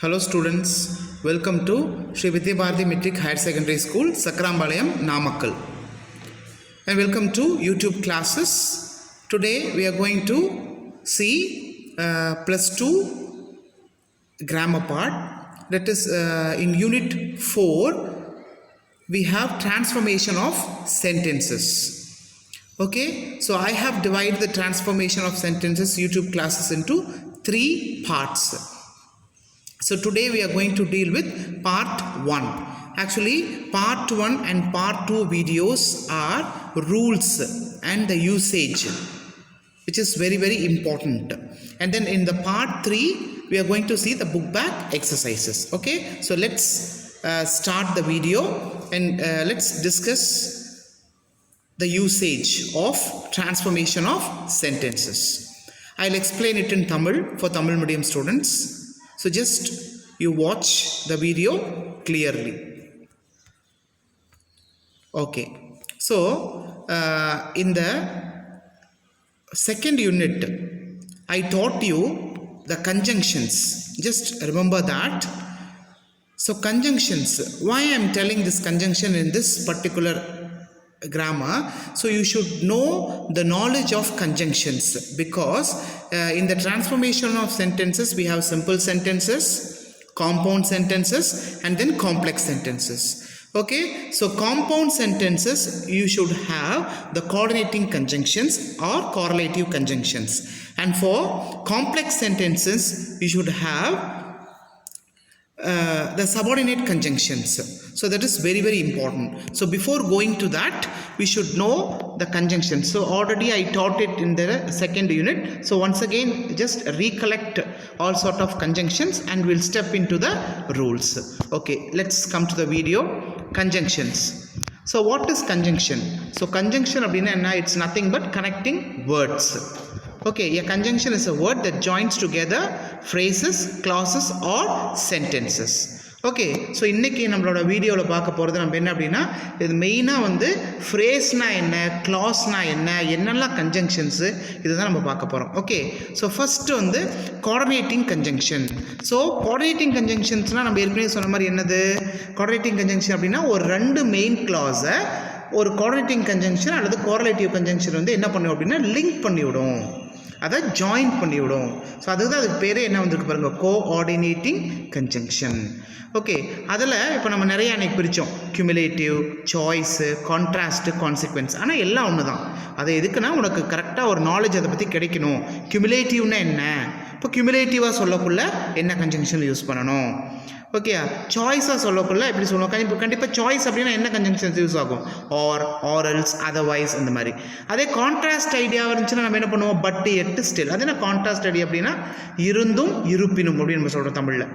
Hello students, welcome to Sri Vidya Bharati Metric Higher Secondary School, Sakrambalayam, Namakkal, and welcome to YouTube classes. Today we are going to see plus 2 grammar part. That is in unit 4 we have transformation of sentences. Okay, so I have divided the transformation of sentences YouTube classes into 3 parts. So today we are going to deal with part 1. Actually part 1 and part 2 videos are rules and the usage, which is very important. And then in the part 3 we are going to see the book back exercises. Okay, so let's start the video and let's discuss the usage of transformation of sentences. I'll explain it in Tamil for Tamil medium students. So just you watch the video clearly. Okay. So in the second unit, I taught you the conjunctions. Just remember that. So conjunctions. Why I am telling this conjunction in this particular grammar? So you should know the knowledge of conjunctions, because in the transformation of sentences we have simple sentences, compound sentences, and then complex sentences. Okay, so compound sentences you should have the coordinating conjunctions or correlative conjunctions, and for complex sentences you should have the subordinate conjunctions. So that is very important. So before going to that, we should know the conjunctions. So already I taught it in the second unit. So once again just recollect all sort of conjunctions and we'll step into the rules. Okay, let's come to the video. Conjunctions. So what is conjunction? So conjunction abhinna, it's nothing but connecting words. Okay, a conjunction is a word that joins together phrases, clauses or sentences. Okay, so இன்னைக்கு நம்மளோட வீடியோவில் பார்க்க போகிறது நம்ம என்ன அப்படின்னா, இது மெயினாக வந்து ஃப்ரேஸ்னா என்ன, கிளாஸ்னா என்ன, என்னெல்லாம் கன்ஜங்ஷன்ஸு இதுதான் நம்ம பார்க்க போகிறோம். ஓகே, ஸோ ஃபஸ்ட்டு வந்து கோஆர்டினேட்டிங் கன்ஜங்ஷன். ஸோ கோஆர்டினேட்டிங் கன்ஜங்ஷன்ஸ்னால் நம்ம ஏற்கனவே சொன்ன மாதிரி என்னது, கோஆர்டினேட்டிங் கன்ஜங்ஷன் அப்படின்னா ஒரு 2 மெயின் கிளாஸை ஒரு கோஆர்டினேட்டிங் கன்ஜங்ஷன் அல்லது கோரிலேட்டிவ் கன்ஜங்ஷன் வந்து என்ன பண்ணுவோம் அப்படின்னா லிங்க் பண்ணிவிடும், அதை ஜாயின் பண்ணிவிடும். ஸோ அதுதான் அதுக்கு பேரே என்ன வந்திருக்கு பாருங்கள், கோஆர்டினேட்டிங் கன்ஜங்ஷன். ஓகே, அதில் இப்போ நம்ம நிறைய அன்றைக்கி பிரித்தோம், கியூமுலேட்டிவ், சாய்ஸு, கான்ட்ராஸ்ட்டு, கான்சிக்வன்ஸ். ஆனால் எல்லாம் ஒன்று தான். அது எதுக்குன்னா உனக்கு கரெக்டாக ஒரு நாலேஜ் அதை பற்றி கிடைக்கணும். கியூமுலேட்டிவ்னா என்ன, இப்போ கியூமுலேட்டிவாக சொல்லக்குள்ள என்ன கன்ஜங்ஷன் யூஸ் பண்ணணும். ஓகே, சாய்ஸாக சொல்லக்குள்ள எப்படி சொல்லுவோம், கண்டிப்பாக சாய்ஸ் அப்படின்னா என்ன கன்ஜங்ஷன்ஸ் யூஸ் ஆகும், ஆர், ஆரல்ஸ், அதர்வைஸ், இந்த மாதிரி. அதே கான்ட்ராஸ்ட் ஐடியாவாக இருந்துச்சுன்னா நம்ம என்ன பண்ணுவோம், பட், எட்டு, ஸ்டில். அது என்ன கான்ட்ராஸ்ட் ஐடியா அப்படின்னா இருந்தும் இருப்பினும் அப்படின்னு நம்ம சொல்கிறோம் தமிழில்.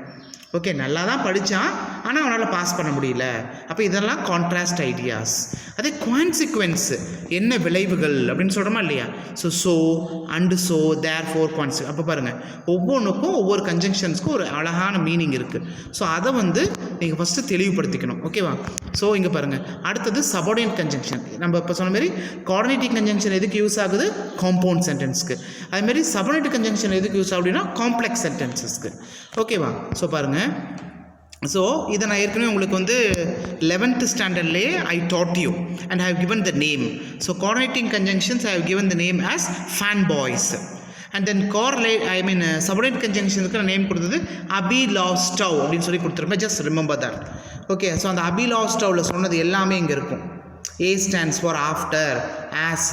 ஓகே, நல்லா தான் படித்தான் ஆனால் அவனால் பாஸ் பண்ண முடியல, அப்போ இதெல்லாம் கான்ட்ராஸ்ட் ஐடியாஸ். அதே கான்சிக்வன்ஸ், என்ன விளைவுகள் அப்படின்னு சொல்கிறோமா இல்லையா. So and so, therefore, கான்சிக். அப்போ பாருங்கள் ஒவ்வொன்றுக்கும் ஒவ்வொரு கன்ஜங்ஷன்ஸ்க்கும் ஒரு அழகான மீனிங் இருக்குது. ஸோ அதை வந்து நீங்கள் ஃபஸ்ட்டு தெளிவுபடுத்திக்கணும். ஓகேவா. ஸோ இங்கே பாருங்கள், அடுத்தது சபார்டினேட் கன்ஜங்ஷன். நம்ம இப்போ சொன்ன மாதிரி கோஆர்டினேட்டிங் கன்ஜங்ஷன் எதுக்கு யூஸ் ஆகுது, காம்பவுண்ட் சென்டென்ஸ்க்கு. அதுமாரி சபார்டினேட் கன்ஜங்ஷன் எதுக்கு யூஸ் ஆகுதுன்னா காம்ப்ளெக்ஸ் சென்டென்சஸ்க்கு. ஓகேவா. ஸோ பாருங்கள், ஸோ இதை நான் ஏற்கனவே உங்களுக்கு வந்து 11th ஸ்டாண்டர்ட்லேயே I taught you and I have given the name. So coordinating conjunctions I have given the name as fan boys. And then subordinate கன்ஜங்ஷனுக்கு நான் நேம் கொடுத்தது அபி லவ் ஸ்டவ் அப்படின்னு சொல்லி கொடுத்துருப்பேன். Just remember that. Okay, so அந்த அபி லவ் ஸ்டவ்வில் சொன்னது எல்லாமே இங்கே இருக்கும். A stands for after, as.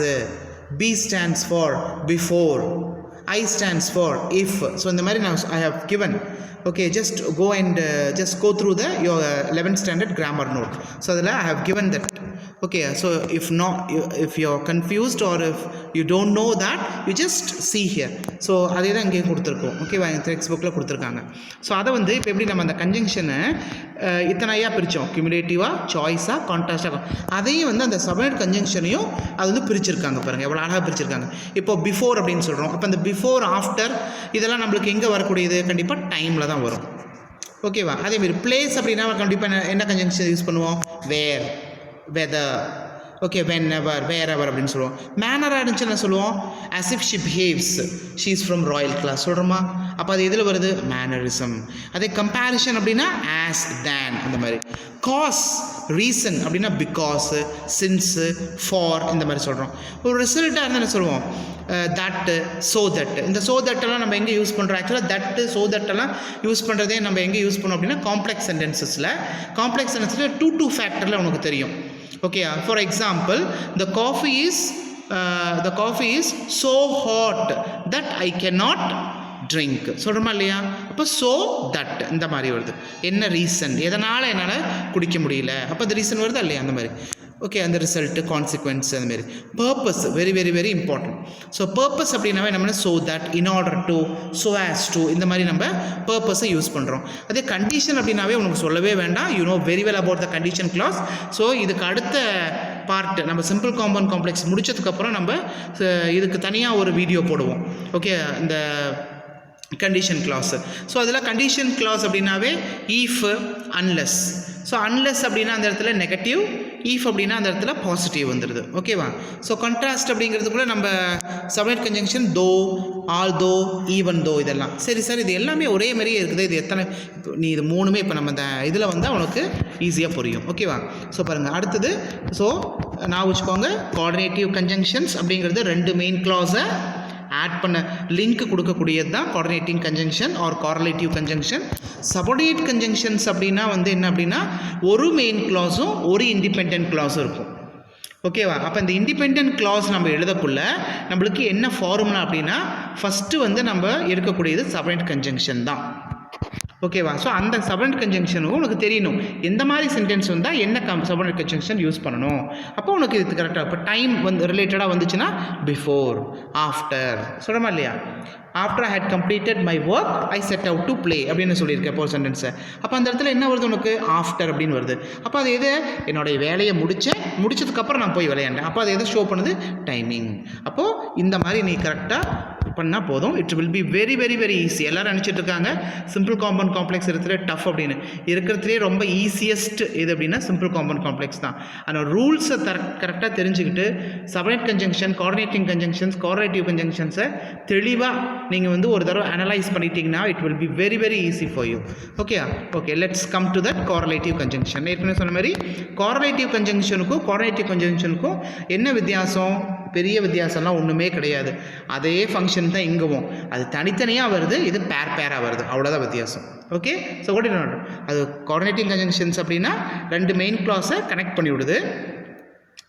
B stands for before. I stands for if. So in the மாதிரி நான் I have given. Okay, just go and just go through your 11th standard grammar note. So அதில் I have given that. Okay, so if you're confused or if you don't know that, you just see here. So அதே தான் இங்கேயும் கொடுத்துருக்கோம். ஓகேவா, text புக்கில் கொடுத்துருக்காங்க. So அதை வந்து இப்போ எப்படி நம்ம அந்த கன்ஜங்ஷனை இத்தனையாக பிரித்தோம், கியூமுலேட்டிவாக, சாய்ஸாக, கான்ட்ராஸ்டாக. அதையும் வந்து அந்த சபார்டினேட் கன்ஜங்ஷனையும் அது வந்து பிரிச்சிருக்காங்க. பாருங்கள் எவ்வளோ அழகாக பிரிச்சிருக்காங்க. இப்போ பிஃபோர் அப்படின்னு சொல்கிறோம். அப்போ அந்த பிஃபோர், ஆஃப்டர் இதெல்லாம் நம்மளுக்கு எங்கே வரக்கூடியது, கண்டிப்பாக டைமில் தான் வரும். ஓகேவா. அதேமாரி பிளேஸ் அப்படின்னா கண்டிப்பாக என்ன கன்ஜங்ஷன் யூஸ் பண்ணுவோம், வேர், வெதர். ஓகே whenever wherever அப்படின்னு சொல்லுவோம். மேனராக இருந்துச்சுன்னு சொல்லுவோம் as if she behaves, she is from royal class சொல்கிறோமா, அப்போ அது எதில் வருது, மேனரிசம். அதே கம்பேரிஷன் அப்படின்னா as than அந்த மாதிரி. காஸ் ரீசன் அப்படின்னா பிகாஸ், சின்ஸு, ஃபார் இந்த மாதிரி சொல்கிறோம். ஒரு ரிசல்ட்டாக இருந்தால் என்ன சொல்லுவோம், தட்டு, ஸோ தட்டு. இந்த ஸோ தட்டெல்லாம் நம்ம எங்கே யூஸ் பண்ணுறோம், ஆக்சுவலாக தட்டு ஸோ தட்டெல்லாம் யூஸ் பண்ணுறதே நம்ம எங்கே யூஸ் பண்ணோம் அப்படின்னா காம்ப்ளெக்ஸ் சென்டென்சஸில். காம்ப்ளெக்ஸ் சென்டென்ஸில் 2 to ஃபேக்டரில் உனக்கு தெரியும். Okay, for example the coffee is so hot that I cannot drink சொல்கிறோமா இல்லையா, அப்போ ஸோ தட் இந்த மாதிரி வருது. என்ன ரீசன், எதனால் என்னால் குடிக்க முடியல, அப்போ அந்த ரீசன் வருதா இல்லையா, அந்த மாதிரி. ஓகே, அந்த ரிசல்ட்டு, கான்சிக்வன்ஸ், அந்த மாதிரி. Purpose very very very important. So purpose அப்படின்னாவே நம்ம so that, in order to, so as to, இந்த மாதிரி நம்ம பர்பஸை யூஸ் பண்ணுறோம். அதே கண்டிஷன் அப்படின்னாவே உனக்கு சொல்லவே வேண்டாம், you know very well about the condition clause. So இதுக்கு அடுத்த பார்ட் நம்ம சிம்பிள் காம்பவுண்ட் காம்ப்ளெக்ஸ் முடிச்சதுக்கப்புறம் நம்ம இதுக்கு தனியாக ஒரு வீடியோ போடுவோம். ஓகே, இந்த கண்டிஷன் கிளாஸ். ஸோ அதில் கண்டிஷன் கிளாஸ் அப்படின்னாவே ஈஃப், அன்லெஸ். ஸோ அன்லெஸ் அப்படின்னா அந்த இடத்துல நெகட்டிவ், ஈஃப் அப்படின்னா அந்த இடத்துல பாசிட்டிவ் வந்துடுது. ஓகேவா. ஸோ கான்ட்ராஸ்ட் அப்படிங்கிறதுக்குள்ள நம்ம சப்ஜெக்ட் கன்ஜங்ஷன் தோ, ஆல் தோ, ஈவன் தோ, இதெல்லாம் சரி சார் இது எல்லாமே ஒரே மாதிரியே இருக்குது. இது எத்தனை நீ இது 3மே இப்போ நம்ம இந்த இதில் வந்தால் உனக்கு ஈஸியாக புரியும். ஓகேவா. ஸோ பாருங்கள் அடுத்தது. ஸோ நான் வச்சுக்கோங்க கோஆர்டினேட்டிவ் கன்ஜங்ஷன்ஸ் அப்படிங்கிறது 2 மெயின் கிளாஸை ஆட் பண்ண லிங்க் கொடுக்கக்கூடியது தான் coordinating conjunction or correlative conjunction. Subordinate conjunctions அப்படின்னா என்ன அப்படின்னா ஒரு மெயின் கிளாஸும் ஒரு இண்டிபெண்ட் கிளாஸும் இருக்கும். ஓகேவா. அப்போ இந்த இண்டிபெண்ட் கிளாஸ் நம்ம எழுதக்குள்ள நம்மளுக்கு என்ன ஃபார்முலா அப்படின்னா ஃபஸ்ட்டு நம்ம எடுக்கக்கூடியது சபார்டினேட் கன்ஜங்ஷன் தான். ஓகேவா. ஸோ அந்த சபார்டினேட் கன்ஜங்ஷனுக்கும் உனக்கு தெரியணும் எந்த மாதிரி சென்டென்ஸ் வந்தால் என்ன சபார்டினேட் கன்ஜங்ஷன் யூஸ் பண்ணணும். அப்போ உனக்கு இது கரெக்டாக இப்போ டைம் ரிலேட்டடாக வந்துச்சுன்னா பிஃபோர், ஆஃப்டர் சொல்கிறோமா இல்லையா. After I had completed my work I set out to play அப்படின்னு சொல்லியிருக்கேன் இப்போ சென்டென்ஸை. அப்போ அந்த இடத்துல என்ன வருது உனக்கு, ஆஃப்டர் அப்படின்னு வருது. அப்போ அது எது, என்னுடைய வேலையை முடிச்சதுக்கப்புறம் நான் போய் விளையாண்டேன். அப்போ அது எதை ஷோ பண்ணுது, டைமிங். அப்போது இந்த மாதிரி நீ கரெக்டாக பண்ணால் போதும். It will be very very very easy. எல்லோரும் நினச்சிட்டு இருக்காங்க சிம்பிள் காம்பவுண்ட் காம்ப்ளெக்ஸ் இருக்கிறதுலே டஃப் அப்படின்னு. இருக்கிறதுலே ரொம்ப ஈஸியஸ்ட் இது அப்படின்னா சிம்பிள் காம்பவுண்ட் காம்ப்ளெக்ஸ் தான். ஆனால் ரூல்ஸை கரெக்டாக தெரிஞ்சுக்கிட்டு subordinate conjunction, coordinating conjunctions, coordinative கன்ஜங்ஷன்ஸை தெளிவாக நீங்கள் ஒரு தடவை அனலைஸ் பண்ணிட்டீங்கன்னா it will be very very easy for you. Okay okay let's come to that coordinative conjunction. ஏற்கனவே சொன்ன மாதிரி கோஆர்டினேட்டிவ் கன்ஜங்ஷனுக்கும் கோஆர்டினேட்டிவ் கன்ஜங்ஷனுக்கும் என்ன வித்தியாசம், பெரிய வித்தியாசம்லாம் ஒன்றுமே கிடையாது. அதே ஃபங்க்ஷன் தான் இங்கவும், அது தனித்தனியாக வருது, இது பேராக வருது, அவ்வளோதான் வித்தியாசம். Okay. So what is not அது கோஆர்டினேட்டிங் கன்ஜங்ஷன்ஸ் அப்படின்னா 2 மெயின் கிளாஸை கனெக்ட் பண்ணி விடுது.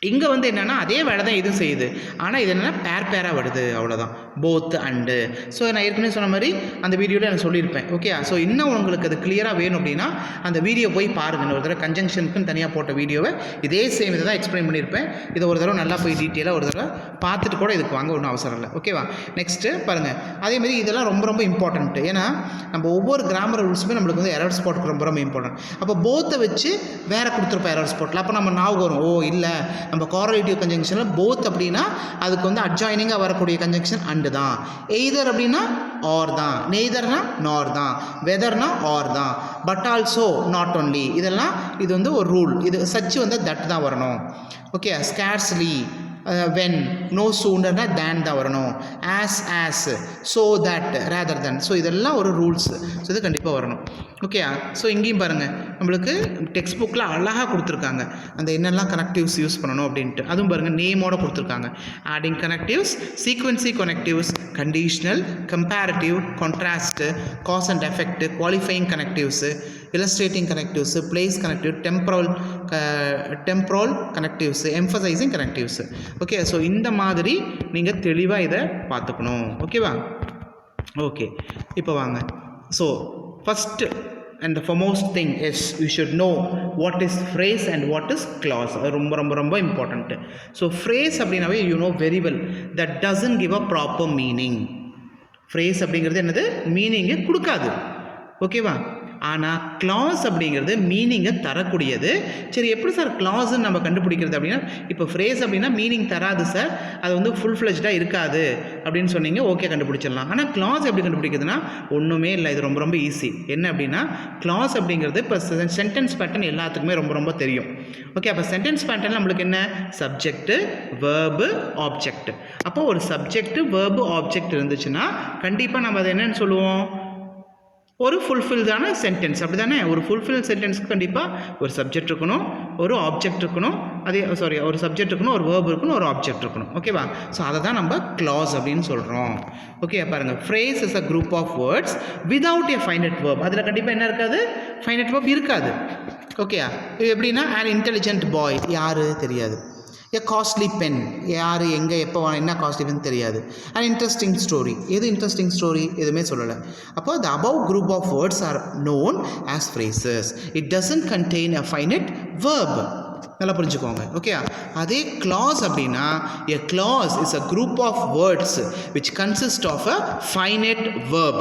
இங்கே என்னென்னா அதே வேலை தான் இதுவும் செய்யுது, ஆனால் இது என்னென்னா பேராக வருது, அவ்வளோதான். Both and. ஸோ நான் ஏற்கனவே சொன்ன மாதிரி அந்த வீடியோவில் நான் சொல்லியிருப்பேன். ஓகே. ஸோ இன்னும் உங்களுக்கு அது கிளியராக வேணும் அப்படின்னா அந்த வீடியோ போய் பாருங்கள். ஒரு தடவை கன்ஜங்ஷனுக்குன்னு தனியாக போட்ட வீடியோவை இதே சேம் இதை தான் எக்ஸ்பிளைன் பண்ணியிருப்பேன். இதை ஒரு தடவை நல்லா போய் டீட்டெயிலாக ஒரு தடவை பார்த்துட்டு கூட இதுக்கு வாங்க ஒன்றும் அவசரம் இல்லை. ஓகேவா. நெக்ஸ்ட்டு பாருங்கள், அதேமாதிரி இதெல்லாம் ரொம்ப ரொம்ப இம்பார்ட்டன்ட்டு. ஏன்னா நம்ம ஒவ்வொரு கிராமர் ரூல்ஸுமே நம்மளுக்கு எரர் ஸ்பாட் ரொம்ப ரொம்ப இம்பார்ட்டன்ட். அப்போ போத்தை வச்சு வேறு கொடுத்துருப்போம் எரர் ஸ்பாட்டில். அப்போ நம்ம ஞாபகம் வரும், ஓ இல்லை நம்ம கோஆர்டினேட்டிவ் கன்ஜங்ஷனில் போத் அப்படின்னா அதுக்கு அட்ஜாயினிங்காக வரக்கூடிய கன்ஜங்ஷன் அண்டு தான். எய்தர் அப்படின்னா ஆர் தான், நெய்தர்னா நார் தான், வெதர்னா ஆர் தான், பட் ஆல்சோ நாட் ஒன்லி, இதெல்லாம் இது ஒரு ரூல். இது சச்சு தட் தான் வரணும். ஓகே. ஸ்கேர்ஸ்லி, வென், நோ சூண்டர்னா தேன் தான் வரணும். As, so that, rather then. So இதெல்லாம் ஒரு ரூல்ஸ். ஸோ இது கண்டிப்பாக வரணும். ஓகே. ஸோ இங்கேயும் பாருங்கள் நம்மளுக்கு டெக்ஸ்ட் புக்கில் அழகாக கொடுத்துருக்காங்க அந்த என்னெல்லாம் கனெக்டிவ்ஸ் யூஸ் பண்ணணும் அப்படின்ட்டு. அதுவும் பாருங்கள் நேமோடு கொடுத்துருக்காங்க. Adding connectives, sequence connectives, conditional, comparative, contrast, cause and effect, qualifying connectives, illustrating connectives, place connective, temporal connectives, emphasizing connectives. Okay. So இந்த மாதிரி நீங்கள் தெளிவாக இதை பார்த்துக்கணும். ஓகேவா. ஓகே. இப்போ வாங்க. So first and the foremost thing is you should know what is phrase and what is clause. அது ரொம்ப ரொம்ப ரொம்ப இம்பார்ட்டண்ட். ஸோ phrase அப்படின்னாவே you know very well that doesn't give a proper meaning. phrase அப்படிங்கிறது என்னது, மீனிங்கை கொடுக்காது. ஓகேவா. ஆனால் clause அப்படிங்கிறது மீனிங்கை தரக்கூடியது. சரி, எப்படி சார் clauseன்னு நம்ம கண்டுபிடிக்கிறது அப்படின்னா, இப்போ phrase அப்படின்னா மீனிங் தராது சார், அது வந்து ஃபுல் ஃப்ளெஜ்டாக இருக்காது அப்படின்னு சொன்னீங்க, ஓகே கண்டுபிடிச்சிடலாம். ஆனால் clause எப்படி கண்டுபிடிக்கிறதுனா ஒன்றுமே இல்லை, இது ரொம்ப ரொம்ப ஈஸி. என்ன அப்படின்னா clause அப்படிங்கிறது இப்போ சென்டென்ஸ் பேட்டர்ன் எல்லாத்துக்குமே ரொம்ப ரொம்ப தெரியும். ஓகே, அப்போ சென்டென்ஸ் பேட்டர்ன் நம்மளுக்கு என்ன, சப்ஜெக்ட், வேர்பு, ஆப்ஜெக்ட். அப்போ ஒரு சப்ஜெக்ட், வேர்பு, ஆப்ஜெக்ட் இருந்துச்சுன்னா கண்டிப்பாக நம்ம அதை என்னன்னு சொல்லுவோம், ஒரு ஃபுல்ஃபில்டான சென்டென்ஸ். அப்படி தானே, ஒரு ஃபுல்ஃபில் சென்டென்ஸ்க்கு கண்டிப்பாக ஒரு சப்ஜெக்ட் இருக்கணும், ஒரு ஆப்ஜெக்ட் இருக்கணும், ஒரு சப்ஜெக்ட் இருக்கணும், ஒரு வேர்ப் இருக்கணும், ஒரு ஆப்ஜெக்ட் இருக்கணும். ஓகேவா? ஸோ அதை தான் நம்ம clause அப்படின்னு சொல்கிறோம். ஓகே, பாருங்கள், phrase is a group of words without a finite verb. அதில் கண்டிப்பாக என்ன இருக்காது, finite verb இருக்காது. ஓகேயா? இது எப்படின்னா, an intelligent boy, யார் தெரியாது. a costly pen, யார் எங்கே எப்போ என்ன காஸ்ட்லி பென் தெரியாது. an interesting story, எது இன்ட்ரெஸ்டிங் ஸ்டோரி எதுவுமே சொல்லலை. அப்போ the above group of words are known as phrases. it doesn't contain a finite verb. நல்லா புரிஞ்சுக்கோங்க. ஓகே, அதே clause அப்படின்னா a clause is a group of words which consist of a finite verb.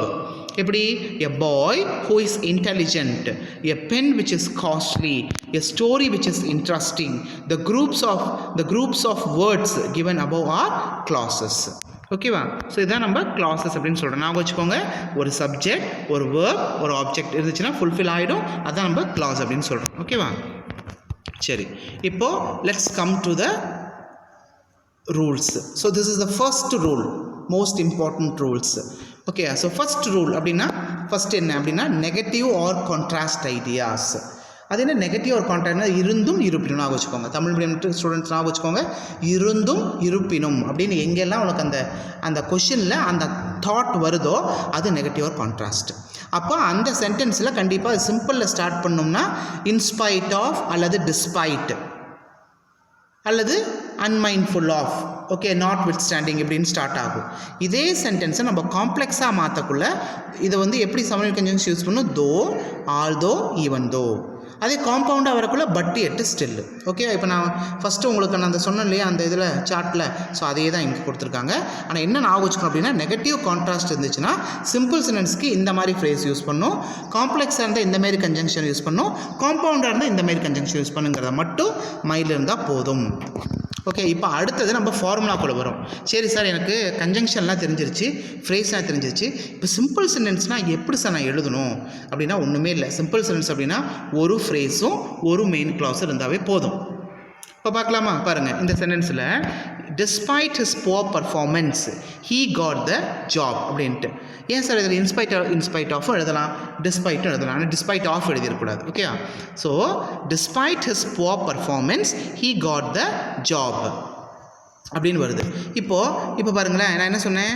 எப்படி, a boy who is intelligent, a pen which is costly, a story which is interesting. The groups of words given above are clauses. ஓகேவா? So இதான் நம்ம classes அப்படின்னு சொல்கிறோம். நான் வச்சுக்கோங்க, ஒரு subject, ஒரு வேர்ப், ஒரு ஆப்ஜெக்ட் இருந்துச்சுன்னா ஃபுல்ஃபில் ஆகிடும். அதான் நம்ம கிளாஸ் அப்படின்னு சொல்கிறோம். ஓகேவா? சரி, இப்போ let's come to the rules. So this is the first rule, most important rules. Okay, so first rule அப்படின்னா ஃபர்ஸ்ட் என்ன அப்படின்னா நெகட்டிவ் ஆர் கான்ட்ராஸ்ட் ஐடியாஸ். அது என்ன நெகட்டிவ் ஆர் கான்ட்ராஸ்ட்னா இருந்தும் இருப்பினும் நான் வச்சுக்கோங்க. தமிழ் மீடியம் ஸ்டூடெண்ட்ஸ் நான் வச்சுக்கோங்க, இருந்தும் இருப்பினும் அப்படின்னு எங்கெல்லாம் உனக்கு அந்த கொஷினில் அந்த தாட் வருதோ அது நெகட்டிவ் ஆர் கான்ட்ராஸ்ட். அப்போ அந்த சென்டென்ஸில் கண்டிப்பாக சிம்பிளில் ஸ்டார்ட் பண்ணோம்னா இன்ஸ்பைட் ஆஃப் அல்லது டிஸ்பைட் அல்லது unmindful of, okay, notwithstanding இப்படின்னு ஸ்டார்ட் ஆகும். இதே சென்டென்ஸை நம்ம காம்ப்ளெக்ஸாக மாற்றக்குள்ள இதை வந்து எப்படி சமநிலை கன்ஜங்ஷன் யூஸ் பண்ணணும், தோ, ஆல்தோ, ஈவன் தோ. அதே காம்பவுண்டாக வரக்குள்ள பட் எட் ஸ்டில். ஓகே, இப்போ நான் ஃபஸ்ட்டு உங்களுக்கு நான் அந்த சொன்னேன் இல்லையா அந்த இதில் சார்ட்டில், ஸோ அதே தான் இங்கே கொடுத்துருக்காங்க. ஆனால் என்ன நான் வச்சுக்கணும் அப்படின்னா நெகட்டிவ் கான்ட்ராஸ்ட் இருந்துச்சுன்னா சிம்பிள் சென்டென்ஸ்க்கு இந்த மாதிரி ஃப்ரேஸ் யூஸ் பண்ணணும், காம்ப்ளெக்ஸாக இருந்தால் இந்த மாதிரி கன்ஜங்ஷன் யூஸ் பண்ணணும், காம்பவுண்டாக இருந்தால் இந்த மாதிரி கன்ஜங்ஷன் யூஸ் பண்ணுங்கிறத மட்டும் மைண்டில் இருந்தால் போதும். ஓகே, இப்போ அடுத்தது நம்ம ஃபார்முலாக்குள்ளே வரும். சரி சார், எனக்கு கன்ஜங்ஷன்லாம் தெரிஞ்சிருச்சு, ஃப்ரேஸ்லாம் தெரிஞ்சிருச்சு, இப்போ சிம்பிள் சென்டென்ஸ்னால் எப்படி சார் நான் எழுதணும் அப்படின்னா ஒன்றுமே இல்லை. சிம்பிள் சென்டென்ஸ் அப்படின்னா ஒரு ஃப்ரேஸும் ஒரு மெயின் கிளாஸும் இருந்தாவே போதும். இப்போ பார்க்கலாமா? பாருங்கள், இந்த சென்டென்ஸில் despite his poor performance he got the job அப்படின்ட்டு. ஏன் சார் இதில் இன்ஸ்பைட் ஆஃபும் எழுதலாம், டிஸ்பைட்டும் எழுதலாம், ஆனால் டிஸ்பைட் ஆஃப் எழுதிடக்கூடாது. Okay, so despite his poor performance he got the job அப்படின்னு வருது. இப்போ பாருங்களேன், நான் என்ன சொன்னேன்,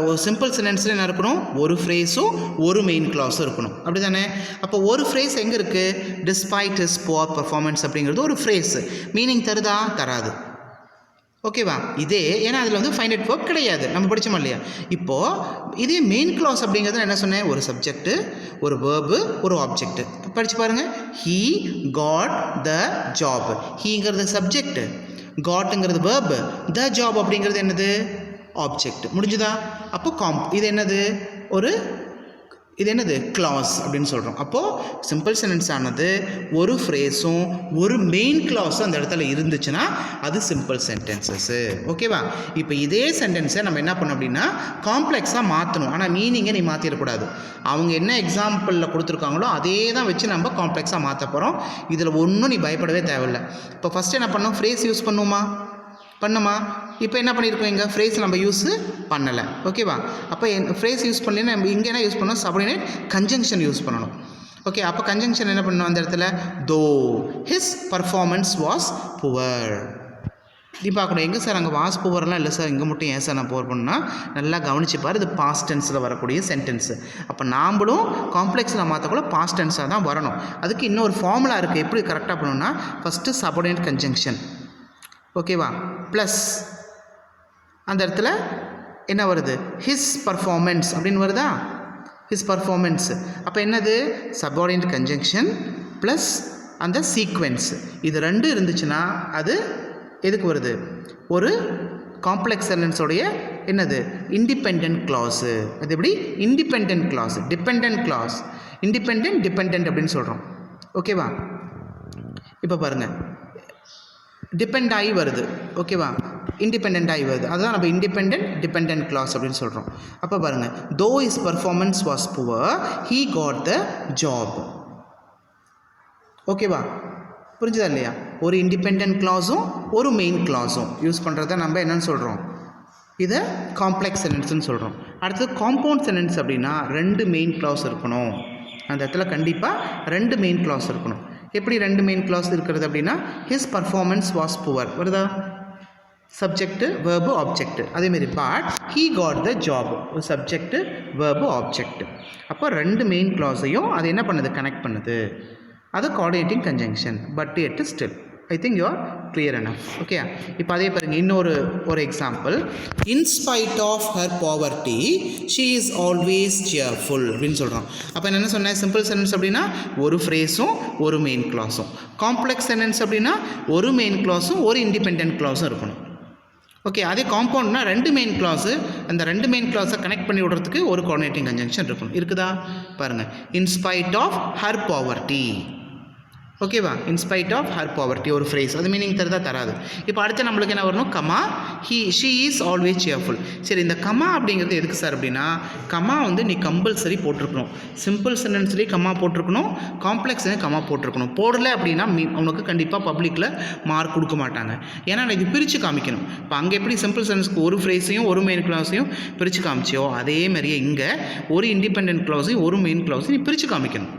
ஒரு சிம்பிள் சென்டென்ஸில் என்ன இருக்கணும், ஒரு ஃப்ரேஸும் ஒரு மெயின் கிளாஸும் இருக்கணும். அப்படி தானே? அப்போ ஒரு ஃப்ரேஸ் எங்கே இருக்குது, டிஸ்பைட் ஹிஸ் புவர் பர்ஃபார்மன்ஸ் அப்படிங்கிறது ஒரு ஃப்ரேஸ். மீனிங் தருதா, தராது. ஓகேவா? இதே ஏன்னா அதில் வந்து ஃபைனைட் வெர்ப் கிடையாது, நம்ம படித்தோமா இல்லையா. இப்போது இதே மெயின் கிளாஸ் அப்படிங்கிறது என்ன சொன்னேன், ஒரு சப்ஜெக்ட்டு, ஒரு வேர்பு, ஒரு ஆப்ஜெக்ட்டு. படித்து பாருங்கள், ஹீ காட் த ஜாப். ஹீங்கிறது சப்ஜெக்ட், காட்டுங்கிறது வேர்பு, த ஜாப் அப்படிங்கிறது என்னது, ஆப்ஜெக்ட். முடிஞ்சுதா? அப்போ இது என்னது கிளாஸ் அப்படின்னு சொல்கிறோம். அப்போது சிம்பிள் சென்டென்ஸ் ஆனது ஒரு ஃப்ரேஸும் ஒரு மெயின் கிளாஸும் அந்த இடத்துல இருந்துச்சுன்னா அது சிம்பிள் சென்டென்சஸ்ஸு. ஓகேவா? இப்போ இதே சென்டென்ஸை நம்ம என்ன பண்ணோம் அப்படின்னா காம்ப்ளெக்ஸாக மாற்றணும். ஆனால் மீனிங்கை நீ மாற்றிடக்கூடாது. அவங்க என்ன எக்ஸாம்பிளில் கொடுத்துருக்காங்களோ அதே தான் வச்சு நம்ம காம்ப்ளெக்ஸாக மாற்ற போகிறோம். இதில் ஒன்றும் நீ பயப்படவே தேவையில்லை. இப்போ ஃபஸ்ட்டு என்ன பண்ணோம், ஃப்ரேஸ் யூஸ் பண்ணுமா. இப்போ என்ன பண்ணியிருக்கோம், இங்கே ஃப்ரேஸ் நம்ம யூஸ் பண்ணலை. ஓகேவா? அப்போ ஃப்ரேஸ் யூஸ் பண்ணலைன்னா நம்ம இங்கே என்ன யூஸ் பண்ணணும், சப்ஆர்டினேட் கன்ஜங்ஷன் யூஸ் பண்ணணும். ஓகே, அப்போ கன்ஜங்ஷன் என்ன பண்ணணும் அந்த இடத்துல, தோ ஹிஸ் பர்ஃபார்மன்ஸ் வாஸ் புவர். இப்படி பார்க்கணும், எங்கே சார் அங்கே வாஸ் புவர்லாம் இல்லை சார், இங்கே மட்டும் ஏன் சார் நான் புவர் பண்ணா, நல்லா கவனிச்சுப்பார். இது பாஸ்ட் டென்ஸில் வரக்கூடிய சென்டென்ஸு. அப்போ நாம்ளும் காம்ப்ளெக்ஸில் மாற்றக்கூட பாஸ்ட் டென்ஸாக தான் வரணும். அதுக்கு இன்னொரு ஃபார்முலா இருக்குது, எப்படி கரெக்டாக பண்ணணும்னா ஃபஸ்ட்டு சப்ஆர்டினேட் கன்ஜங்ஷன். ஓகேவா? ப்ளஸ் அந்த இடத்துல என்ன வருது, ஹிஸ் பர்ஃபார்மன்ஸ் அப்படின்னு வருதா, ஹிஸ் பர்ஃபார்மன்ஸ். அப்போ என்னது, சப்ஆர்டினேட் கன்ஜங்ஷன் ப்ளஸ் அந்த சீக்வென்ஸ். இது ரெண்டு இருந்துச்சுன்னா அது எதுக்கு வருது, ஒரு காம்ப்ளெக்ஸ் சென்டென்ஸோடைய என்னது, இண்டிபெண்ட் கிளாஸு. அது எப்படி, independent clause, dependent clause. Independent dependent அப்படின்னு சொல்கிறோம். ஓகேவா? இப்போ பாருங்கள், டிபெண்ட் ஆகி வருது. ஓகேவா? இண்டிபெண்ட் ஆகி வருது. அதுதான் நம்ம இண்டிபெண்டன்ட் டிபெண்டன்ட் கிளாஸ் அப்படின்னு சொல்கிறோம். அப்போ பாருங்கள், though is performance was poor he got the job. ஓகேவா? புரிஞ்சுதா இல்லையா? ஒரு இண்டிபெண்டன்ட் கிளாஸும் ஒரு மெயின் கிளாஸும் யூஸ் பண்ணுறத நம்ம என்னென்னு சொல்கிறோம்? இதை காம்ப்ளெக்ஸ் சென்டென்ஸ்னு சொல்கிறோம். அடுத்தது காம்பவுண்ட் சென்டென்ஸ் அப்படின்னா 2 மெயின் கிளாஸ் இருக்கணும். அந்த இடத்துல கண்டிப்பாக 2 மெயின் கிளாஸ் இருக்கணும். எப்படி 2 மெயின் கிளாஸ் இருக்கிறது அப்படின்னா, ஹிஸ் பர்ஃபார்மன்ஸ் வாஸ் புவர் வருதா? Subject verb object. அதேமாரி but he got the job, subject verb object. அப்போ 2 மெயின் கிளாஸையும் அது என்ன பண்ணுது? கனெக்ட் பண்ணுது. அது coordinating conjunction. But yet still. I think you are clear enough. Okay, இப்போ அதே பாருங்கள், இன்னொரு example. In spite of her poverty she is always cheerful அப்படின்னு சொல்கிறோம். அப்போ என்ன சொன்னேன்? சிம்பிள் சென்டென்ஸ் அப்படின்னா ஒரு ஃப்ரேஸும் ஒரு மெயின் கிளாஸும். காம்ப்ளெக்ஸ் சென்டென்ஸ் அப்படின்னா ஒரு மெயின் கிளாஸும் ஒரு இண்டிபெண்டன்ட் கிளாஸும் இருக்கணும். ஓகே, அதே காம்பவுண்ட்னா 2 மெயின் கிளாஸு, அந்த 2 மெயின் கிளாஸை கனெக்ட் பண்ணி விடுறதுக்கு ஒரு கோஆர்டினேட்டிங் கன்ஜங்ஷன் இருக்கணும். இருக்குதா? பாருங்கள், in spite of her poverty. ஓகேவா? இன்ஸ்பைட் ஆஃப் ஹர் பாவர்ட்டி ஒரு ஃப்ரேஸ், அது மீனிங் தருதா? தராது. இப்போ அடுத்து நம்மளுக்கு என்ன வரணும்? Comma she is always cheerful. சரி, இந்த கமா அப்படிங்கிறது எதுக்கு சார் அப்படின்னா, கமா வந்து நீ கம்பல்சரி போட்டிருக்கணும். சிம்பிள் சென்டென்ஸ்லேயே கமா போட்டிருக்கணும், காம்ப்ளெக்ஸ்லேயும் கமா போட்டிருக்கணும். போடலை அப்படின்னா உனக்கு கண்டிப்பாக பப்ளிக்கில் மார்க் கொடுக்க மாட்டாங்க. ஏன்னா இது பிரித்து காமிக்கணும். இப்போ அங்கே எப்படி சிம்பிள் சென்டென்ஸ்க்கு ஒரு ஃப்ரேஸையும் ஒரு மெயின் கிளாஸையும் பிரித்து காமிச்சியோ, அதே மாதிரியே இங்கே ஒரு இண்டிபெண்டன்ட் கிளாஸையும் ஒரு மெயின் கிளாஸையும் நீ பிரித்து காமிக்கணும்.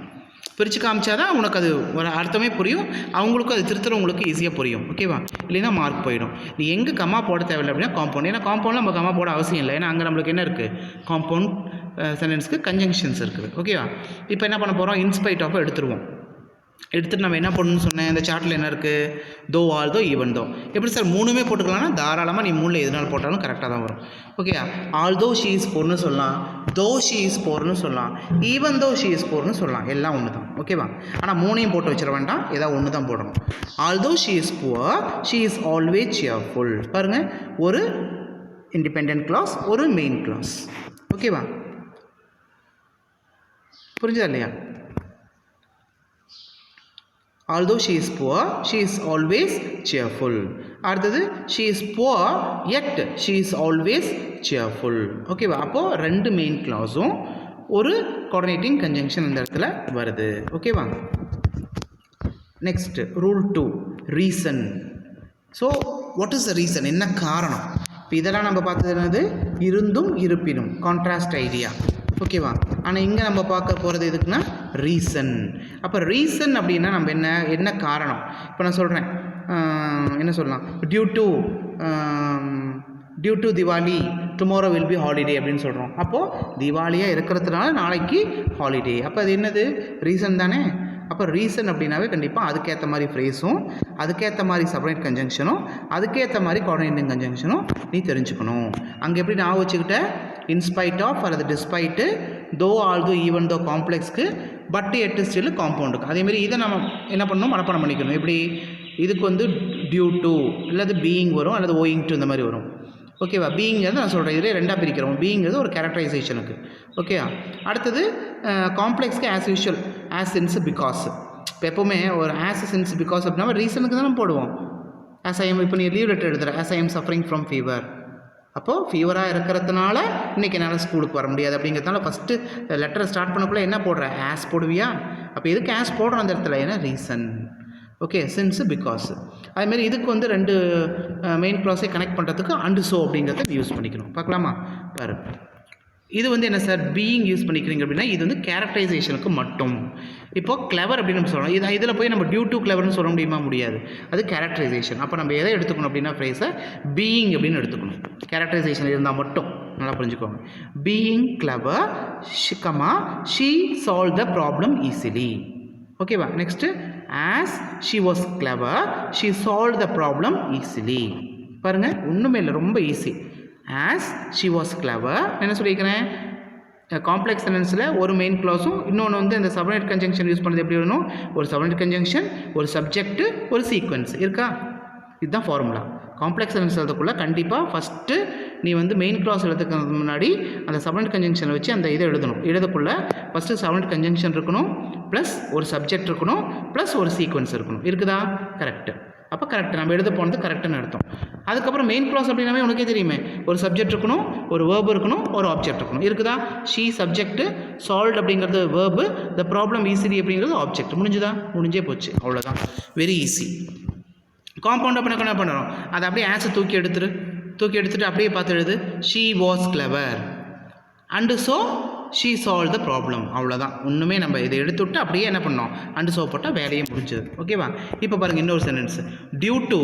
பிரித்து காமிச்சா தான் உனக்கு அது ஒரு அர்த்தமே புரியும், அவங்களுக்கும் அது திருத்துறவங்களுக்கு ஈஸியாக புரியும். ஓகேவா? இல்லைன்னா மார்க் போயிடும். நீ எங்கே கமா போட தேவையில்லை அப்படின்னா காம்பவுண்ட். ஏன்னா காம்பவுண்டில் நம்ம கமா போட அவசியம் இல்லை. ஏன்னா அங்கே நம்மளுக்கு என்ன இருக்குது? காம்பவுண்ட் சென்டென்ஸ்க்கு கன்ஜங்ஷன்ஸ் இருக்குது. ஓகேவா? இப்போ என்ன பண்ண போகிறோம்? இன்ஸ்பைட் ஆஃப் எடுத்துருவோம். எடுத்துகிட்டு நம்ம என்ன பண்ணணும்னு சொன்னேன்? இந்த சார்ட்டில் என்ன இருக்குது? தோ, ஆல் தோ, ஈவன் தோ. எப்படி சார் 3மே போட்டுக்கலாம்னா தாராளமாக நீ 3ல் எதுனாலும் போட்டாலும் கரெக்டாக தான் வரும். Okay, although she is போர்னு சொல்லலாம், தோ ஷீ இஸ் போர்னு சொல்லலாம், ஈவன் தோ ஷீ இஸ் போர்னு சொல்லலாம். எல்லாம் ஒன்று தான். ஓகேவா? ஆனால் 3ஐயும் போட்டு வச்சிட வேண்டாம், ஏதாவது ஒன்று தான் போடணும். ஆல் தோ she is poor she is always cheerful. பாருங்கள், ஒரு இண்டிபெண்டன்ட் கிளாஸ், ஒரு மெயின் கிளாஸ். ஓகேவா? புரிஞ்சதா இல்லையா? Although she is poor, she is always cheerful. அடுத்தது she is poor yet she is always cheerful. ஓகேவா? அப்போது 2 மெயின் கிளாஸும் ஒரு கோஆர்டினேட்டிங் கன்ஜங்ஷன் இந்த இடத்துல வருது. ஓகேவா? Next rule 2, reason. So what is the reason? என்ன காரணம்? இப்போ இதெல்லாம் நம்ம பார்த்தது என்னது? இருந்தும் இருப்பினும், கான்ட்ராஸ்ட் ஐடியா. ஓகேவா? ஆனால் இங்கே நம்ம பார்க்க போகிறது எதுக்குன்னா ரீசன். அப்போ ரீசன் அப்படின்னா நம்ம என்ன காரணம்? இப்போ நான் சொல்கிறேன், என்ன சொல்லலாம்? Due to Diwali tomorrow will be holiday அப்படின்னு சொல்கிறோம். அப்போது திவாலியாக இருக்கிறதுனால நாளைக்கு ஹாலிடே. அப்போ அது என்னது? ரீசன் தானே. அப்போ ரீசன் அப்படின்னாவே கண்டிப்பாக அதுக்கேற்ற மாதிரி ஃப்ரேஸும், அதுக்கேற்ற மாதிரி சப்ரைட் கன்ஜங்ஷனும், அதுக்கேற்ற மாதிரி கோஆர்டினேட்டிங் கன்ஜங்ஷனும் நீ தெரிஞ்சுக்கணும். அங்கே எப்படி நான் வச்சுக்கிட்ட இன்ஸ்பைட் ஆஃப் அல்லது டிஸ்பைட்டு, தோ, ஆல் தோ, ஈவன் தோ காம்ப்ளெக்ஸ்க்கு, பட் எட்டு ஸ்டில் காம்பவுண்டுக்கு. அதேமாரி இதை நம்ம என்ன பண்ணணும்? மனப்பாடம் பண்ணிக்கணும். எப்படி? இதுக்கு வந்து டியூ டு அல்லது பீயிங் வரும், அல்லது ஓயிங் டு இந்த மாதிரி வரும். ஓகேவா? பீயிங்கிறது நான் சொல்கிறேன், இதிலே 2ஆக பிரிக்கிறோம். பீயிங்கிறது ஒரு கேரக்டரைசேஷனுக்கு. ஓகேவா? அடுத்தது காம்ப்ளெக்ஸ்க்கு as usual as since because. இப்போ எப்போவுமே ஒரு ஆஸ் சின்ஸ் பிகாஸ் அப்படின்னா ரீசனுக்கு தான் நம்ம போடுவோம். ஆஸ் ஐ எம், இப்போ நீ லீவ் லெட்டர் எழுதுகிற, as I am suffering from fever. அப்போது ஃபீவராக இருக்கிறதுனால இன்றைக்கி என்னால் ஸ்கூலுக்கு வர முடியாது அப்படிங்கிறதுனால ஃபஸ்ட்டு லெட்டரை ஸ்டார்ட் பண்ணக்குள்ளே என்ன போடுற? ஆஸ் போடுவியா? அப்போ எதுக்கு ஆஸ் போடுறோம் அந்த இடத்துல? ஏன்னா ரீசன். Okay, since, because. அதேமாரி இதுக்கு வந்து 2 மெயின் கிளாஸை கனெக்ட் பண்ணுறதுக்கு அண்டு ஸோ அப்படிங்கிறத யூஸ் பண்ணிக்கணும். பார்க்கலாமா? பாரு, இது வந்து என்ன சார்? பீயிங் யூஸ் பண்ணிக்கிறீங்க அப்படின்னா இது வந்து கேரக்டரைசேஷனுக்கு மட்டும். இப்போது கிளவர் அப்படின்னு நம்ம சொல்லலாம். இதில் போய் நம்ம டியூ டு கிளவர்னு சொல்ல முடியுமா? முடியாது. அது கேரக்டரைசேஷன். அப்போ நம்ம எதை எடுத்துக்கணும் அப்படின்னா ஃப்ரேஸை பீயிங் அப்படின்னு எடுத்துக்கணும். கேரக்டரைசேஷன் இருந்தால் மட்டும் நல்லா புரிஞ்சுக்கோங்க. Being clever, she solve the problem easily. ஓகேவா? Next as she was clever she solve the problem easily. பாருங்கள், ஒன்றுமே இல்லை, ரொம்ப easy. As she was clever என்ன சொல்லியிருக்கிறேன்? காம்ப்ளெக்ஸ் சென்டென்ஸில் ஒரு மெயின் கிளாஸும், இன்னொன்று வந்து அந்த சப்ஜெக்ட் கன்ஜங்ஷன் யூஸ் பண்ணது எப்படி வரணும்? ஒரு சப்ஜெக்ட் கன்ஜங்ஷன், ஒரு சப்ஜெக்ட், ஒரு சீக்வன்ஸ் இருக்கா? இதுதான் ஃபார்முலா. காம்ப்ளெக்ஸ் சென்டென்ஸ் எழுதக்குள்ள கண்டிப்பாக ஃபஸ்ட்டு நீ வந்து மெயின் கிளாஸ் எழுதுக்கிறதுக்கு முன்னாடி அந்த சப்ஆர்டினேட் கன்ஜங்ஷனை வச்சு அந்த இதை எழுதக்குள்ள ஃபஸ்ட்டு சப்ஆர்டினேட் கன்ஜங்ஷன் இருக்கணும், ப்ளஸ் ஒரு சப்ஜெக்ட் இருக்கணும், ப்ளஸ் ஒரு சீக்வன்ஸ் இருக்கணும். இருக்குதா? கரெக்டு. அப்போ கரெக்ட், நம்ம எழுத போனது கரெக்டுன்னு அர்த்தம். அதுக்கப்புறம் மெயின் கிளாஸ் அப்படின்னாவே உனக்கே தெரியுமே, ஒரு சப்ஜெக்ட் இருக்கணும், ஒரு வேர்பு இருக்கணும், ஒரு ஆப்ஜெக்ட் இருக்கணும். இருக்குதா? ஷீ சப்ஜெக்ட்டு, சால்வ்ட் அப்படிங்கிறது வேர்பு, த ப்ராப்ளம் ஈஸிலி அப்படிங்கிறது ஆப்ஜெக்ட். முடிஞ்சுதா? முடிஞ்சே போச்சு, அவ்வளோதான். Very easy. காம்பவுண்ட் அப்படின்னா என்ன பண்ணுறோம், அதை அப்படியே ஆன்சர் தூக்கி எடுத்துட்டு அப்படியே பார்த்து எழுது. She was clever and so she solve the problem. அவ்வளோதான். ஒன்றுமே நம்ம இதை எடுத்துவிட்டு அப்படியே என்ன பண்ணோம், அண்டு ஸோ போட்டால் வேலையே முடிஞ்சது. ஓகேவா? இப்போ பாருங்கள் இன்னொரு சென்டென்ஸ். டியூ டு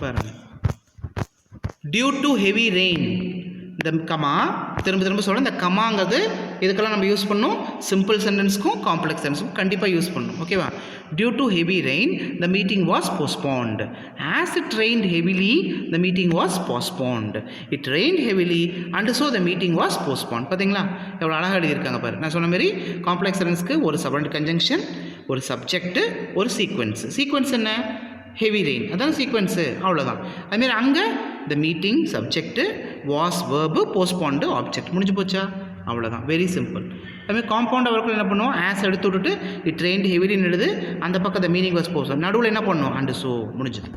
பாருங்கள், டியூ டு ஹெவி ரெயின், இந்த கமா திரும்ப சொல்கிறேன். இந்த கமாங்கிறது இதுக்கெல்லாம் நம்ம யூஸ் பண்ணணும். சிம்பிள் சென்டென்ஸ்க்கும் காம்ப்ளெக்ஸ் சென்டென்ஸ்க்கும் கண்டிப்பாக யூஸ் பண்ணணும். ஓகேவா? Due to heavy rain the meeting was postponed. As it rained heavily the meeting was postponed. It rained heavily and so the meeting was postponed. பார்த்தீங்களா எவ்வளோ அழகாக எழுதியிருக்காங்க பாரு. நான் சொன்ன மாதிரி காம்ப்ளெக்ஸ் சென்டென்ஸ்க்கு ஒரு சப்ஆர்டினேட் கன்ஜங்ஷன், ஒரு சப்ஜெக்ட்டு, ஒரு சீக்வன்ஸ். சீக்வன்ஸ் என்ன? ஹெவி ரெயின், அதான் சீக்வன்ஸு. அவ்வளோதான். அதுமாரி அங்கே the meeting subject, was verb, postponed object. முடிஞ்சு போச்சா? அவ்வளோதான். Very simple. அதுமாதிரி காம்பவுண்ட் அவர்கள் என்ன பண்ணுவோம், ஆஸ் எடுத்து விட்டுட்டு இட் ரெயின்ட் ஹெவிலின்னு எழுது, அந்த பக்கம் த மீனிங் வாஸ் போஸ்ட், நடுவில் என்ன பண்ணணும், அண்டு ஸோ. முடிஞ்சது.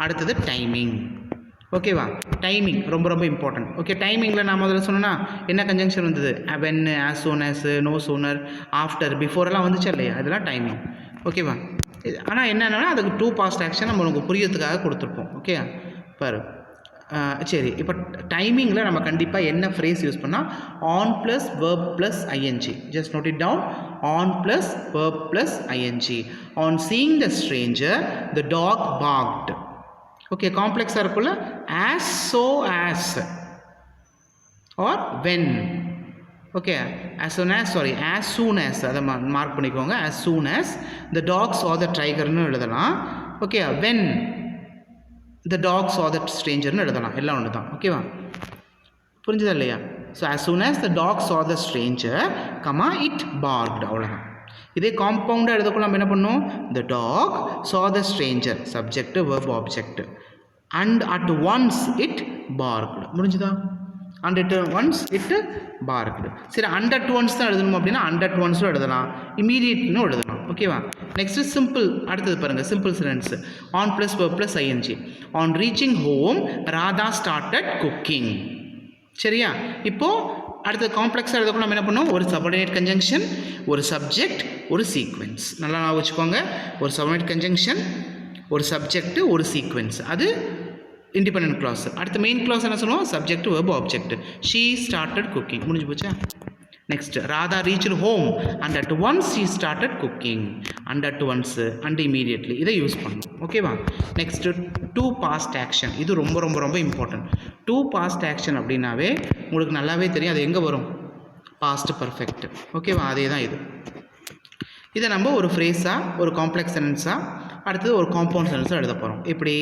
அடுத்தது டைமிங். ஓகேவா? டைமிங் ரொம்ப ரொம்ப இம்பார்ட்டன்ட். ஓகே, டைமிங்கில் நான் முதல்ல சொன்னேன்னா என்ன கன்ஜங்ஷன் வந்தது, when, as soon as, no sooner, after, பிஃபோரெல்லாம் வந்துச்சா இல்லையா, அதெல்லாம் டைமிங். ஓகேவா? ஆனால் என்னென்னா அதுக்கு டூ பாஸ்ட் ஆக்ஷன் நம்ம உங்களுக்கு புரியறதுக்காக கொடுத்துருப்போம். ஓகே பாரு. சரி, இப்போ டைமிங்கில் நம்ம கண்டிப்பாக என்ன ஃப்ரேஸ் யூஸ் பண்ணால், on plus verb plus I N G. Just note it down. On plus verb plus I N G. On seeing the stranger the dog barked. Okay, காம்ப்ளெக்ஸாக இருக்குல்ல. As, so, as or when. Okay, as soon as அதை mark பண்ணிக்கோங்க. as soon as the dog saw the tigerன்னு எழுதலாம். Okay, when the dog saw the strangerன்னு எழுதலாம். எல்லாம் ஒன்று தான். ஓகேவா? புரிஞ்சுதா இல்லையா? So as soon as the dog saw the stranger, it barked. அவ்வளோதான். இதே காம்பவுண்டாக எழுதக்குள்ள நம்ம என்ன பண்ணோம், the dog saw the stranger, subject, verb, object, and at once it barked. முடிஞ்சுதா? and at once it barked. சரி, and at once தான் எழுதணும் அப்படின்னா and at once எழுதலாம், immediately எழுதலாம். ஓகேவா? Next simple. அடுத்தது பாருங்கள், simple sentence. On plus verb plus I N G. On reaching home Radha started cooking. சரியா? இப்போது அடுத்த காம்ப்ளெக்ஸாக எழுதக்குள்ள நம்ம என்ன பண்ணோம், ஒரு சபார்டினேட் கன்ஜங்ஷன், ஒரு சப்ஜெக்ட், ஒரு சீக்வென்ஸ். நல்லா நான் வச்சுக்கோங்க. ஒரு சபார்டினேட் கன்ஜங்ஷன், ஒரு சப்ஜெக்ட், ஒரு சீக்வென்ஸ். அது இண்டிபெண்டன்ட் கிளாஸ். அடுத்த மெயின் கிளாஸ் என்ன சொல்லுவோம், subject, verb, object. She started cooking. முடிஞ்சு போச்சா? Next, Radha reached home and at once she started cooking. And at once, and immediately, இதை யூஸ் பண்ணணும். ஓகேவா? Next, two past action. இது ரொம்ப ரொம்ப ரொம்ப இம்பார்ட்டன்ட். டூ பாஸ்ட் ஆக்ஷன் அப்படின்னாவே உங்களுக்கு நல்லாவே தெரியும் அது எங்கே வரும், பாஸ்ட் பர்ஃபெக்ட். ஓகேவா? அதே தான் இது. இதை நம்ம ஒரு ஃப்ரேஸாக, ஒரு காம்ப்ளெக்ஸ் சென்டென்ஸாக, அடுத்தது ஒரு காம்பவுண்ட் சென்டென்ஸாக எழுத போகிறோம். இப்படி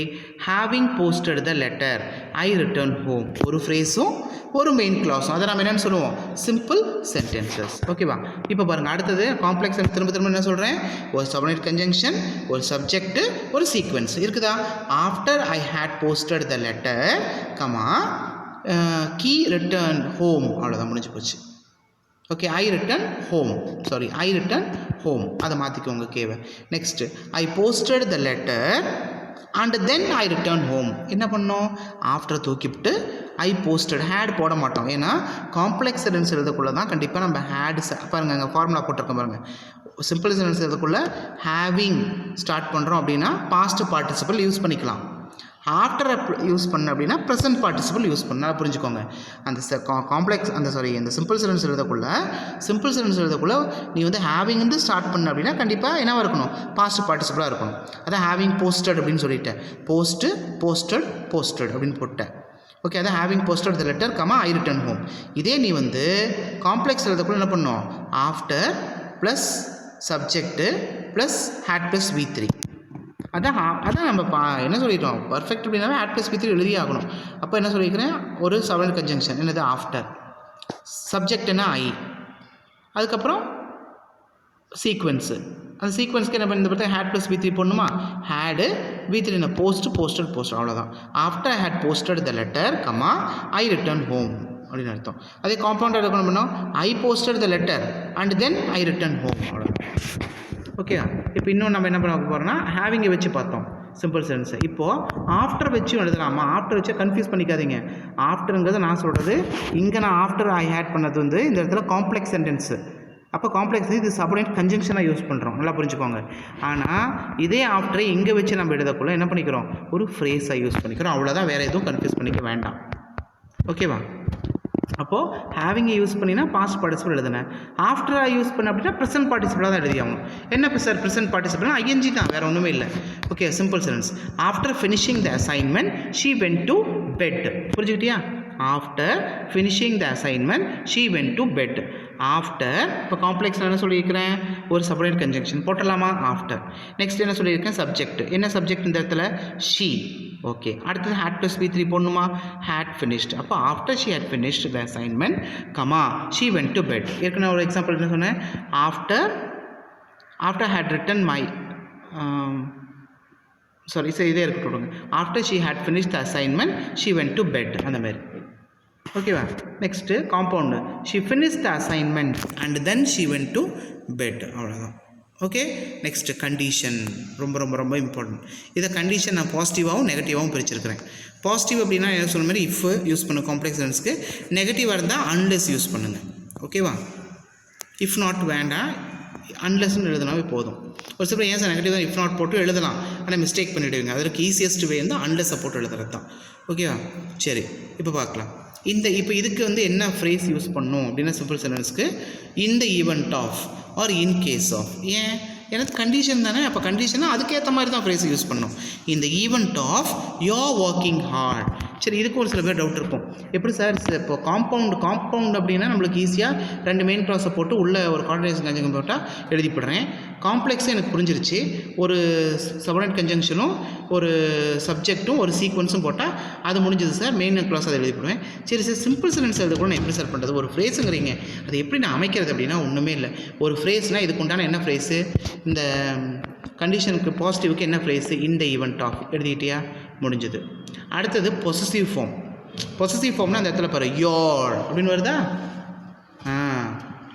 having posted the letter I return home. ஒரு ஃப்ரேஸும் ஒரு மெயின் கிளாஸும். அதை நம்ம என்னென்னு சொல்லுவோம், சிம்பிள் சென்டென்சஸ். ஓகேவா? இப்போ பாருங்கள், அடுத்தது காம்ப்ளெக்ஸ் சென்டென்ஸ். திரும்ப என்ன சொல்கிறேன், ஒரு சபார்டினேட் கன்ஜங்ஷன், ஒரு சப்ஜெக்ட், ஒரு சீக்வென்ஸ். இருக்குதா? After I had posted the letter he return home. அவ்வளோதான், முடிஞ்சு போச்சு. Okay, I return home. அதை மாற்றிக்கோங்க கேவை. Next, I posted the letter and then I return home. என்ன பண்ணோம், ஆஃப்டர் தூக்கிவிட்டு ஐ போஸ்டட், ஹேட் போட மாட்டோம். ஏன்னா காம்ப்ளெக்ஸ் சென்டென்ஸ் எழுதக்குள்ள தான் கண்டிப்பாக நம்ம ஹேட் பாருங்கள், அங்கே ஃபார்முலா போட்டிருக்கோம் பாருங்கள். சிம்பிள் சென்டென்ஸ் எழுதக்குள்ள ஹேவிங் ஸ்டார்ட் பண்ணுறோம் அப்படின்னா பாஸ்ட் பார்ட்டிசிபிள் யூஸ் பண்ணிக்கலாம். ஆஃப்டர் யூஸ் பண்ண அப்படின்னா ப்ரெசன்ட் பார்ட்டிசிபிள் யூஸ் பண்ணால் புரிஞ்சுக்கோங்க. அந்த காம்ப்ளெக்ஸ் அந்த சிம்பிள் சென்டென்ஸ் எழுதக்குள்ள நீ வந்து ஹேவிங் வந்து ஸ்டார்ட் பண்ண அப்படின்னா கண்டிப்பாக என்னவாக இருக்கணும், பாஸ்ட் பார்ட்டிசிபிளாக இருக்கணும். அதான் ஹேவிங் போஸ்டட் அப்படின்னு சொல்லிட்டேன். போஸ்டட் அப்படின்னு போட்டேன். ஓகே, அதான் having posted the letter I return home. இதே நீ வந்து காம்ப்ளெக்ஸ் எழுதக்குள்ள என்ன பண்ணணும், after plus subject plus had plus V3. அதான் நம்ம என்ன சொல்லிட்டோம், பர்ஃபெக்ட் அப்படின்னாவே ஹேட் ப்ளஸ் V3 எழுதி ஆகணும். அப்போ என்ன சொல்லியிருக்கிறேன், ஒரு சபார்டினேட் கன்ஜங்ஷன் என்னது, ஆஃப்டர். சப்ஜெக்ட் என்ன, ஐ. அதுக்கப்புறம் சீக்வென்ஸு, அந்த சீக்வன்ஸ்க்கு என்ன பண்ணி பார்த்தா ஹேட் ப்ளஸ் V3 போடணுமா, ஹேடு V3 என்ன போஸ்டட் அவ்வளோதான். After I had posted the letter comma I return home அப்படின்னு அர்த்தம். அதே காம்பவுண்டர் என்ன பண்ணோம், I posted the letter and then I return home அவ்வளோதான். ஓகே, இப்போ இன்னும் நம்ம என்ன பண்ண போகிறோம்னா ஹேவிங்கை வச்சு பார்த்தோம் சிம்பிள் சென்ஸ். இப்போது ஆஃப்டர் வச்சும் எழுதலாமா, ஆஃப்டர் வச்சு கன்ஃபியூஸ் பண்ணிக்காதீங்க. ஆஃப்டருங்கிறது நான் சொல்கிறது, இங்கே நான் ஆஃப்டர் ஐ ஹேட் பண்ணது வந்து இந்த இடத்துல காம்ப்ளெக்ஸ் சென்டென்ஸு. அப்போ காம்ப்ளெக்ஸ் இது சப்ஆர்டினேட் கன்ஜங்ஷனாக யூஸ் பண்ணுறோம், நல்லா புரிஞ்சுக்கோங்க. ஆனால் இதே ஆஃப்டரை இங்கே வச்சு நம்ம எழுதக்குள்ள என்ன பண்ணிக்கிறோம், ஒரு ஃப்ரேஸாக யூஸ் பண்ணிக்கிறோம், அவ்வளோதான். வேறு எதுவும் கன்ஃபியூஸ் பண்ணிக்க வேண்டாம். ஓகேவா? அப்போது ஹேவிங்கை யூஸ் பண்ணினா பாஸ்ட் பார்ட்டிசிபிள் எழுதுனேன். ஆஃப்டராக யூஸ் பண்ண அப்படின்னா ப்ரெசன்ட் பார்ட்டிசிபிளாக தான் எழுதி ஆகணும். என்ன சார் ப்ரெசன்ட் பார்ட்டிசிபிள்னா ஐஎன்ஜி தான், வேறு ஒன்றுமே இல்லை. Okay, simple sentence. After finishing the assignment she went to bed. புரிஞ்சுக்கிட்டியா? After finishing the assignment she went to bed. After இப்போ காம்ப்ளெக்ஸ் என்ன சொல்லியிருக்கிறேன், ஒரு சப்ஆர்டினேட் கன்ஜங்ஷன் போட்டலாமா, ஆஃப்டர். நெக்ஸ்ட் என்ன சொல்லியிருக்கேன், சப்ஜெக்ட். என்ன சப்ஜெக்ட் இந்த இடத்துல, ஷீ. ஓகே, அடுத்தது ஹேட் ப்ளஸ் V3 போடணுமா, ஹேட் ஃபினிஷ்ட். அப்போ after she had finished the assignment comma she went to bed. ஏற்கனவே ஒரு எக்ஸாம்பிள் என்ன சொன்னேன், after had written my sorry sir இதே இருக்கட்டும். After she had finished the assignment she went to bed, அந்த மாதிரி. ஓகேவா? Next compound, she finished the assignment and then she went to bed, அவ்வளோதான். Okay, next condition. ரொம்ப ரொம்ப ரொம்ப important. இதை கண்டிஷன் நான் பாசிட்டிவாகவும் நெகட்டிவாகவும் பிரிச்சிருக்கிறேன். பாசிட்டிவ் அப்படின்னா என்ன சொல்ல மாதிரி இஃப் யூஸ் பண்ண காம்ப்ளெக்ஸ் சென்ஸ்க்கு, நெகட்டிவாக இருந்தால் அன்லெஸ் யூஸ் பண்ணுங்கள். ஓகேவா? இஃப் நாட் வேண்டாம், அன்லெஸ்ன்னு எழுதினாவே போதும். ஒரு சில ஏன் சார் நெகட்டிவ் தான் இஃப் நாட் போட்டு எழுதலாம், ஆனால் மிஸ்டேக் பண்ணிவிடுவீங்க. அதற்கு ஈஸியஸ்ட் வே வந்து அன்லெஸ்ஸை போட்டு எழுதுறது தான். ஓகேவா? சரி, இப்போ பார்க்கலாம். இப்போ இதுக்கு வந்து என்ன ஃப்ரேஸ் யூஸ் பண்ணணும் அப்படின்னா சிம்பிள் சென்டென்ஸ்க்கு இந்த event of or in case of. ஏன், எனக்கு கண்டிஷன் தானே, அப்போ கண்டிஷனாக அதுக்கேற்ற மாதிரி தான் ஃப்ரேஸ் யூஸ் பண்ணணும். இந்த event of your working hard. சரி, இதுக்கு ஒரு சில பேர் டவுட் இருக்கும், எப்படி சார் இப்போ காம்பவுண்ட் அப்படின்னா நம்மளுக்கு ஈஸியாக 2 மெயின் க்ளாஸை போட்டு உள்ளே ஒரு கார்டினேஷன் கன்ஜங்ஷன் போட்டால் எழுதிப்படுறேன். காம்ப்ளெக்ஸே எனக்கு புரிஞ்சிருச்சு, ஒரு சப்ஆர்டினேட் கன்ஜங்ஷனும் ஒரு சப்ஜெக்ட்டும் ஒரு சீக்வன்ஸும் போட்டால் அது முடிஞ்சது சார், மெயின் க்ளாஸ் அதை எழுதிப்படுவேன். சரி சார், சிம்பிள் சென்டென்ஸ் எழுத கூட நான் எப்படி சார் பண்ணுறது, ஒரு ஃப்ரேஸுங்கிறீங்க, அது எப்படி நான் அமைக்கிறது அப்படின்னா ஒன்றுமே இல்லை. ஒரு ஃப்ரேஸ்னால் இதுக்கு உண்டான என்ன ஃப்ரேஸு, இந்த கண்டிஷனுக்கு பாசிட்டிவ்க்கு என்ன ஃப்ரேஸு, இந்த ஈவெண்ட் ஆஃப் எழுதிக்கிட்டியா, முடிஞ்சது. அடுத்தது பொசசிவ் ஃபார்ம். பொசசிவ் ஃபார்ம்னா அந்த இடத்துல பாரு யோர் அப்படின்னு வருதா.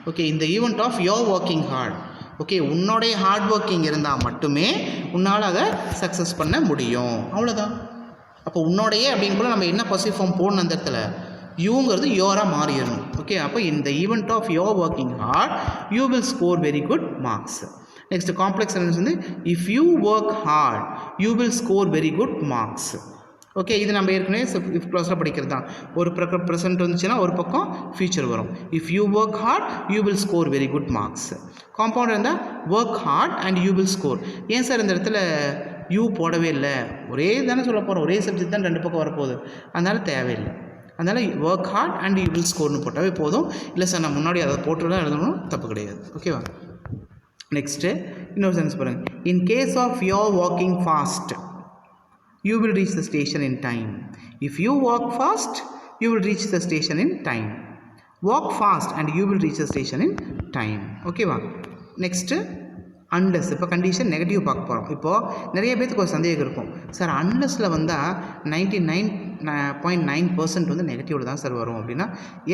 ஓகே, இந்த event of your working hard. Okay, உன்னோடைய ஹார்ட் ஒர்க்கிங் இருந்தால் மட்டுமே உன்னால் அதை சக்ஸஸ் பண்ண முடியும், அவ்வளோதான். அப்போ உன்னோடைய அப்படின்னு கூட நம்ம என்ன பொசசிவ் ஃபார்ம் போடணும், அந்த இடத்துல யூங்கிறது யோராக மாறிடணும். ஓகே, அப்போ இந்த event of your working hard you will score very good marks. Next complex sentence வந்து if you work hard you will score very good marks. Okay, இது நம்ம ஏற்கனவே இஃப் க்ளாஸில் படிக்கிறது தான். ஒரு ப்ரெசென்ட் வந்துச்சுன்னா ஒரு பக்கம் ஃபியூச்சர் வரும். If you work hard you will score very good marks. Compound இருந்தால் work hard and you will score. ஏன் சார் இந்த இடத்துல யூ போடவே இல்லை, ஒரே தானே சொல்ல போகிறோம், ஒரே சப்ஜெக்ட் தான் 2 பக்கம் வரப்போகுது, அதனால் தேவையில்லை. அதனால் work hard and you will ஸ்கோர்னு போட்டாவே போதும். இல்லை சார் நான் முன்னாடி அதை போட்டு தான் எழுதணும், தப்பு கிடையாது. ஓகேவா? நெக்ஸ்ட்டு இன்னொரு சென்ஸ் பாருங்கள். In case of your walking fast you will reach the station in time. If you walk fast, you will reach the station in time. Walk fast and you will reach the station in time. Okay va? Next, unless. இப்போ condition negative பார்க்க போகிறோம். இப்போது நிறைய பேருக்கு ஒரு சந்தேகம் இருக்கும், sir அன்லெஸ்ஸில் வந்தால் 99.9% வந்து நெகட்டிவில் தான் சார் வரும் அப்படின்னா,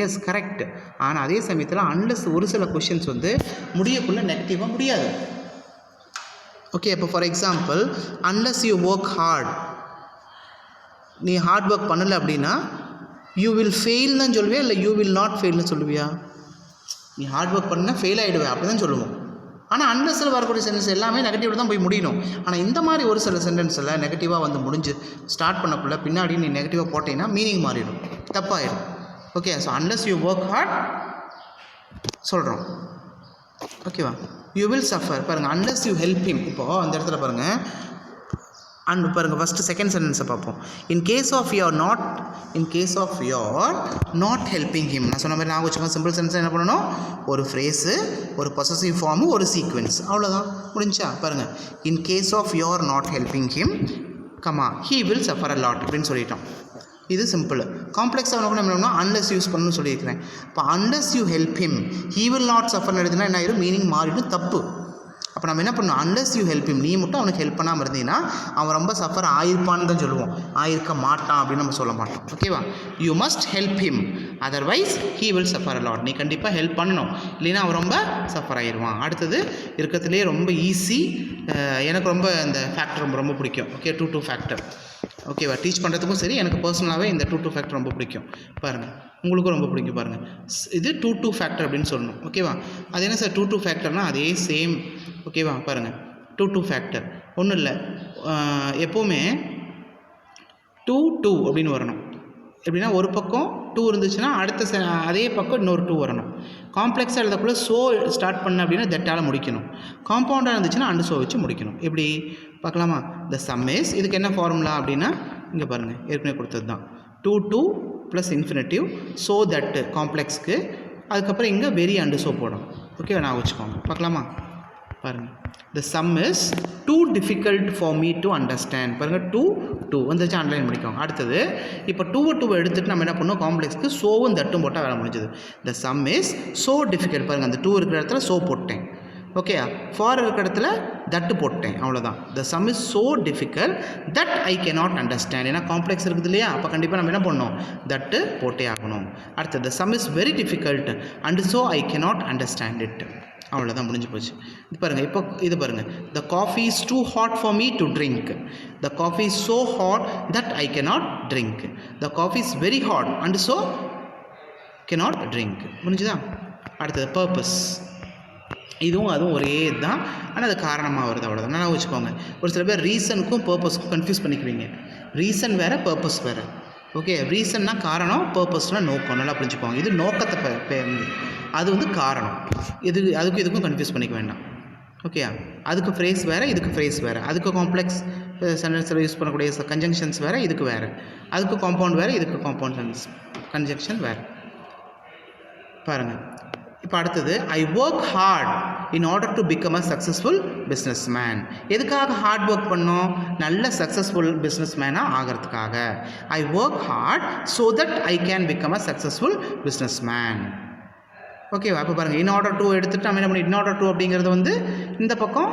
எஸ் கரெக்ட். ஆனால் அதே சமயத்தில் அன்லெஸ் ஒரு சில கொஷின்ஸ் வந்து முடியக்குள்ளே நெகட்டிவாக முடியாது. ஓகே, இப்போ for example unless you work heart, நீ ஹார்ட் ஒர்க் பண்ணலை அப்படின்னா யூ வில் ஃபெயில் தான் சொல்லுவியா, இல்லை யூ வில் நாட் ஃபெயில்னு சொல்லுவியா? நீ ஹார்ட் ஒர்க் பண்ணால் ஃபெயில் ஆகிடுவேன் அப்படி தான் சொல்லுவோம். ஆனால் அன்லெஸ்ஸில் வரக்கூடிய சென்டென்ஸ் எல்லாமே நெகட்டிவில் தான் போய் முடியணும். ஆனால் இந்த மாதிரி ஒரு சில சென்டென்ஸில் நெகட்டிவாக வந்து முடிஞ்சு ஸ்டார்ட் பண்ணக்குள்ள பின்னாடி நீ நெகட்டிவாக போட்டீங்கன்னா மீனிங் மாறிடும், தப்பாயிடும். Okay, so unless you work hard சொல்கிறோம். ஓகேவா? You will suffer. பாருங்கள், அன்லெஸ் யூ ஹெல்ப் ஹிம். இப்போது அந்த இடத்துல பாருங்கள், அண்ட் பாருங்கள் ஃபஸ்ட்டு செகண்ட் சென்டென்ஸை பார்ப்போம். In case of your not helping him. நான் சொன்ன மாதிரி நான் வச்சுக்கோங்க, சிம்பிள் சென்டென்ஸ் என்ன பண்ணணும், ஒரு ஃப்ரேஸு, ஒரு பொசசிவ் ஃபார்மு, ஒரு சீக்வென்ஸ், அவ்வளோதான், முடிஞ்சா. பாருங்கள், in case of your not helping him comma he will suffer a lot அப்படின்னு சொல்லிட்டோம். இது சிம்பிள். காம்ப்ளெக்ஸாக கூட நம்ம என்னன்னா அன்லெஸ் யூஸ் பண்ணணும்னு சொல்லியிருக்கிறேன். இப்போ unless you help him he will not சஃபர்னு எழுதுனா என்ன ஆயிடும், மீனிங் மாறிடும், தப்பு. அப்போ நம்ம என்ன பண்ணணும், அன்லெஸ் யூ ஹெல்ப் ஹிம், நீ மட்டும் அவனுக்கு ஹெல்ப் பண்ணாமல் இருந்தீங்கன்னா அவன் ரொம்ப சஃபர் ஆயிருப்பான்னு தான் சொல்லுவோம், ஆயிருக்க மாட்டான் அப்படின்னு நம்ம சொல்ல மாட்டோம். ஓகேவா? You must help him, otherwise he will suffer a lot. நீ கண்டிப்பாக ஹெல்ப் பண்ணணும், இல்லைன்னா அவன் ரொம்ப சஃபர் ஆயிடுவான். அடுத்தது இருக்கிறதுலே ரொம்ப ஈஸி, எனக்கு ரொம்ப இந்த ஃபேக்டர் ரொம்ப பிடிக்கும். Okay, 2 factor. ஓகேவா? டீச் பண்ணுறதுக்கும் சரி, எனக்கு பர்சனலாகவே இந்த 2 ஃபேக்டர் ரொம்ப பிடிக்கும். பாருங்கள், உங்களுக்கும் ரொம்ப பிடிக்கும் பாருங்கள். இது 2 ஃபேக்டர் அப்படின்னு சொல்லணும். ஓகேவா? அது என்ன சார் 2 ஃபேக்டர்னால் அதே சேம். ஓகேவா? பாருங்கள், 2 ஃபேக்டர் ஒன்றும் இல்லை, எப்போவுமே 2 அப்படின்னு வரணும். எப்படின்னா ஒரு பக்கம் 2 இருந்துச்சுன்னா அடுத்த அதே பக்கம் இன்னொரு 2 வரணும். காம்ப்ளெக்ஸாக எழுதக்குள்ள ஸோ ஸ்டார்ட் பண்ண அப்படின்னா தட்டால் முடிக்கணும். காம்பவுண்டாக இருந்துச்சுன்னா அண்டு ஸோ வச்சு முடிக்கணும். எப்படி பார்க்கலாமா? த சம் இஸ், இதுக்கு என்ன ஃபார்முலா அப்படின்னா இங்கே பாருங்கள், ஏற்கனவே கொடுத்தது தான். 2 ப்ளஸ் இன்ஃபினிட்டிவ் ஸோ தட்டு காம்ப்ளெக்ஸ்க்கு, அதுக்கப்புறம் இங்கே வெரி அண்டு ஸோ போடணும். ஓகே, நான் வச்சுக்கோங்க. பார்க்கலாமா? பாருங்கள், த sum is two difficult for me to understand. பாருங்கள், 2 வந்துச்சு, அண்டர்லைன் பண்ணிக்கோங்க. அடுத்தது இப்போ 2 எடுத்துகிட்டு நம்ம என்ன பண்ணோம், காம்ப்ளெக்ஸ்க்கு ஸோவும் தட்டும் போட்டால் வேலை முடிஞ்சது. த சம் இஸ் ஸோ டிஃபிகல்ட். பாருங்கள், அந்த 2 இருக்கிற இடத்துல ஸோ போட்டேன். ஓகே, ஃபார் இருக்கிற இடத்துல தட்டு போட்டேன், அவ்வளோதான். த sum is so difficult that I cannot understand. ஏன்னா காம்ப்ளெக்ஸ் இருக்குது இல்லையா, அப்போ கண்டிப்பாக நம்ம என்ன பண்ணணும், தட்டு போட்டே ஆகணும். அடுத்தது the sum is very difficult and so I cannot understand it. அவ்வளோதான், முடிஞ்சு போச்சு. இது பாருங்கள், இப்போ இது பாருங்கள், the coffee is too hot for me to drink. The coffee is so hot that I cannot drink. The coffee is very hot and so cannot drink. முடிஞ்சுதா? அடுத்தது பர்பஸ். இதுவும் அதுவும் ஒரே தான், ஆனால் அது காரணமாக வருது, அவ்வளோதான். நல்லா வச்சுக்கோங்க. ஒரு சில பேர் ரீசனுக்கும் பர்பஸ்க்கும் கன்ஃபியூஸ் பண்ணிக்குவீங்க. ரீசன் வேறு, பர்பஸ் வேறு. ஓகே, ரீசன்னா காரணம், பர்பஸ்னால் நோக்கம். நல்லா புரிஞ்சுக்கோங்க. இது நோக்கத்தை அது வந்து காரணம். அதுக்கும் இதுக்கும் கன்ஃபியூஸ் பண்ணிக்க வேண்டாம். ஓகே, அதுக்கு ஃப்ரேஸ் வேறு, இதுக்கு ஃப்ரேஸ் வேறு. அதுக்கு காம்ப்ளெக்ஸ் சென்டென்ஸில் யூஸ் பண்ணக்கூடிய கன்ஜங்ஷன்ஸ் வேறு, இதுக்கு வேறு. அதுக்கு காம்பவுண்ட் வேறு, இதுக்கு காம்பவுண்ட் கன்ஜங்ஷன் வேறு. பாருங்கள், இப்போ அடுத்தது I work hard in order to become a successful business man. எதுக்காக ஹார்ட் ஒர்க் பண்ணோம்? நல்ல சக்ஸஸ்ஃபுல் பிஸ்னஸ் மேனாக ஆகிறதுக்காக. I work hard so that I can become a successful business man. ஓகேவா? இப்போ பாருங்கள், இன் ஆர்டர் டு எடுத்துகிட்டு நம்ம என்ன பண்ணி, இன் ஆர்டர் டு அப்படிங்கிறது வந்து இந்த பக்கம்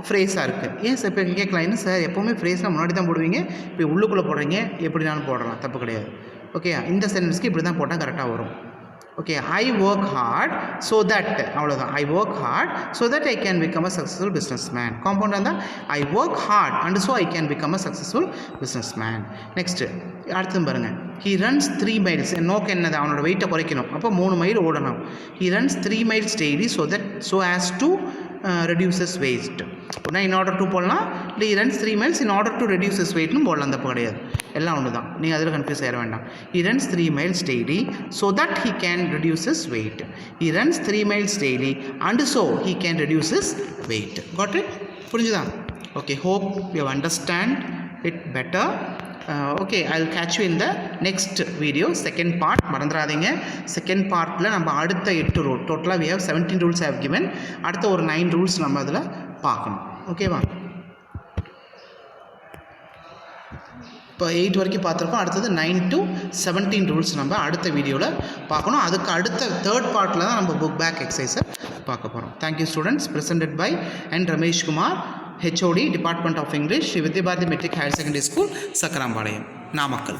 ஃப்ரேஸாக இருக்குது. ஏன் சார் இப்போ கேட்கலாம், என்ன சார் எப்போவுமே ஃப்ரேஸ்லாம் முன்னாடி தான் போடுவீங்க, இப்போ உள்ளுக்குள்ளே போடுறீங்க, எப்படினாலும் போடலாம், தப்பு கிடையாது. ஓகே, இந்த சென்டென்ஸ்க்கு இப்படி தான் போட்டால் கரெக்டாக வரும். Okay, I work hard so that, அவ்வளோதான். I work hard so that I can become a successful business man. Compound இருந்தால் I work hard and so I can become a successful business man. Next அடுத்து பாருங்கள், he runs 3 miles. நோக்கம் என்னது? அவனோட வெயிட்டை குறைக்கணும். அப்போ 3 மைல் ஓடணும். He runs 3 miles daily so as to reduces waste. ஒன்றா இன் ஆர்டர் டு போடலாம், இல்லை he runs 3 miles in order to reduce his weightனு போடலாம், தப்பு கிடையாது. எல்லாம் ஒன்று தான், நீங்கள் அதில் கன்ஃபியூஸ் ஆகிட வேண்டாம். he runs 3 miles daily so that he can reduce his weight. he runs 3 miles daily and so he can reduce his weight. Got it? புரிஞ்சுதா? Okay, hope you understand it better. Okay, I will catch you in the next video. Second part மறந்துடாதீங்க. Second பார்ட்டில் நம்ம அடுத்த 8 rule, டோட்டலாக we have 17 rules I have given. அடுத்த ஒரு 9 rules நம்ம அதில் பார்க்கணும். ஓகேவா? இப்போ 8 வரைக்கும் பார்த்துருக்கோம். அடுத்தது 9 to 17 ரூல்ஸ் நம்ம அடுத்த வீடியோவில் பார்க்கணும். அதுக்கு அடுத்த தேர்ட் பார்ட்டில் தான் நம்ம புக் பேக் எக்ஸசைஸை பார்க்க போகிறோம். Thank you students. presented by N. Ramesh Kumar, HOD, Department of English, Sri Vidya Bharati Metric Higher Secondary School, Sakarambalayam, Namakkal.